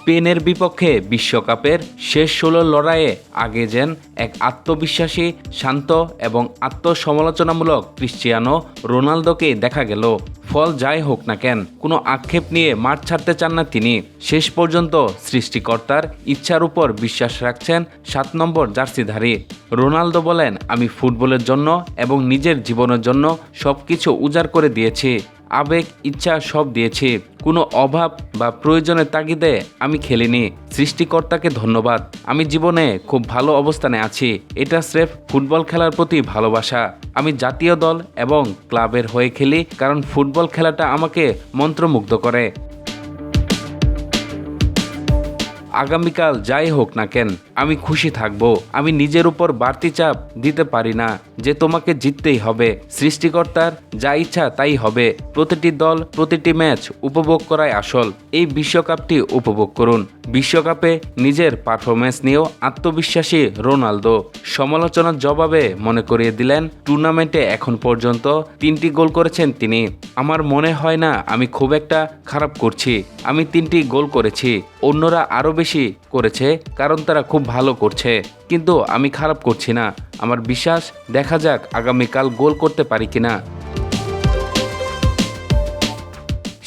স্পেনের বিপক্ষে বিশ্বকাপের শেষ ১৬ লড়াইয়ে আগে যেন এক আত্মবিশ্বাসী, শান্ত এবং আত্মসমালোচনামূলক ক্রিশ্চিয়ানো রোনালদোকে দেখা গেল। ফল যাই হোক না কেন, কোনো আক্ষেপ নিয়ে মাঠ ছাড়তে চান না তিনি। শেষ পর্যন্ত সৃষ্টিকর্তার ইচ্ছার উপর বিশ্বাস রাখছেন ৭ নম্বর জার্সিধারী। রোনালদো বলেন, আমি ফুটবলের জন্য এবং নিজের জীবনের জন্য সবকিছু উজাড় করে দিয়েছি। আবেগ, ইচ্ছা সব দিয়েছি। কোনো অভাব বা প্রয়োজনের তাগিদে আমি খেলিনি। সৃষ্টিকর্তাকে ধন্যবাদ। আমি জীবনে খুব ভালো অবস্থানে আছি। এটা স্রেফ ফুটবল খেলার প্রতি ভালোবাসা। আমি জাতীয় দল এবং ক্লাবের হয়ে খেলি কারণ ফুটবল খেলাটা আমাকে মন্ত্রমুগ্ধ করে। আগামীকাল যাই হোক না কেন, আমি খুশি থাকব। আমি নিজের উপর বাড়তি চাপ দিতে পারি না যে তোমাকে জিততেই হবে। সৃষ্টিকর্তার যা ইচ্ছা তাই হবে। প্রতিটি দল, প্রতিটি ম্যাচ উপভোগ করাই আসল। এই বিশ্বকাপটি উপভোগ করুন। বিশ্বকাপে নিজের পারফরমেন্স নিয়েও আত্মবিশ্বাসী রোনালদো সমালোচনার জবাবে মনে করিয়ে দিলেন, টুর্নামেন্টে এখন পর্যন্ত 3টি গোল করেছেন তিনি। আমার মনে হয় না আমি খুব একটা খারাপ করছি। আমি 3টি গোল করেছি। অন্যরা আরও বেশি করেছে কারণ তারা খুব ভালো করছে, কিন্তু আমি খারাপ করছি না। আমার বিশ্বাস, দেখা যাক আগামীকাল গোল করতে পারি কিনা।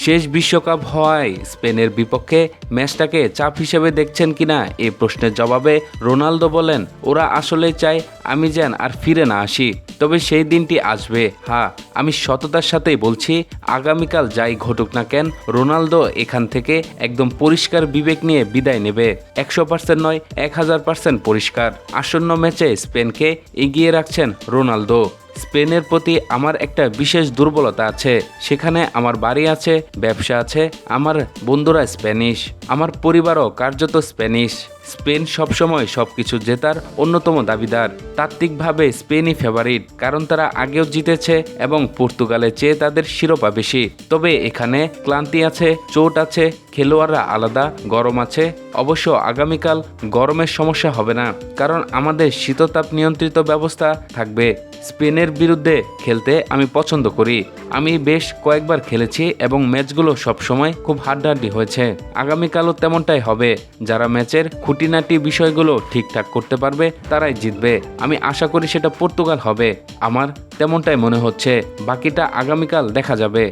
শেষ বিশ্বকাপ হওয়ায় স্পেনের বিপক্ষে ম্যাচটাকে চাপ হিসেবে দেখছেন কিনা এই প্রশ্নের জবাবে রোনালদো বলেন, ওরা আসলে চায় আমি যেন আর ফিরে না আসি। তবে সেই দিনটি আসবে। হ্যাঁ, আমি সততার সাথেই বলছি, আগামীকাল যাই ঘটুক না কেন, রোনালদো এখান থেকে একদম পরিষ্কার বিবেক নিয়ে বিদায় নেবে। 100% নয়, 1000% পরিষ্কার। আসন্ন ম্যাচে স্পেনকে এগিয়ে রাখছেন রোনালদো। স্পেনের প্রতি আমার একটা বিশেষ দুর্বলতা আছে। সেখানে আমার বাড়ি আছে, ব্যবসা আছে, আমার বন্ধুরা স্প্যানিশ, আমার পরিবারও কার্যত স্প্যানিশ। স্পেন সবসময় সবকিছু জেতার অন্যতম দাবিদার। তাত্ত্বিকভাবে স্পেনই ফেভারিট, কারণ তারা আগেও জিতেছে এবং পর্তুগালের চেয়ে তাদের শিরোপা বেশি। তবে এখানে ক্লান্তি আছে, চোট আছে, খেলোয়াড়রা আলাদা, গরম আছে। অবশ্য আগামীকাল গরমের সমস্যা হবে না, কারণ আমাদের শীততাপ নিয়ন্ত্রিত ব্যবস্থা থাকবে। স্পেনের বিরুদ্ধে খেলতে আমি পছন্দ করি। আমি বেশ কয়েকবার খেলেছি এবং ম্যাচগুলো সবসময় খুব হাড্ডাহাড্ডি হয়েছে। আগামীকালও তেমনটাই হবে। যারা ম্যাচের খুঁটিনাটি বিষয়গুলো ঠিকঠাক করতে পারবে তারাই জিতবে। আমি আশা করি সেটা পর্তুগাল হবে। আমার তেমনটাই মনে হচ্ছে। বাকিটা আগামীকাল দেখা যাবে।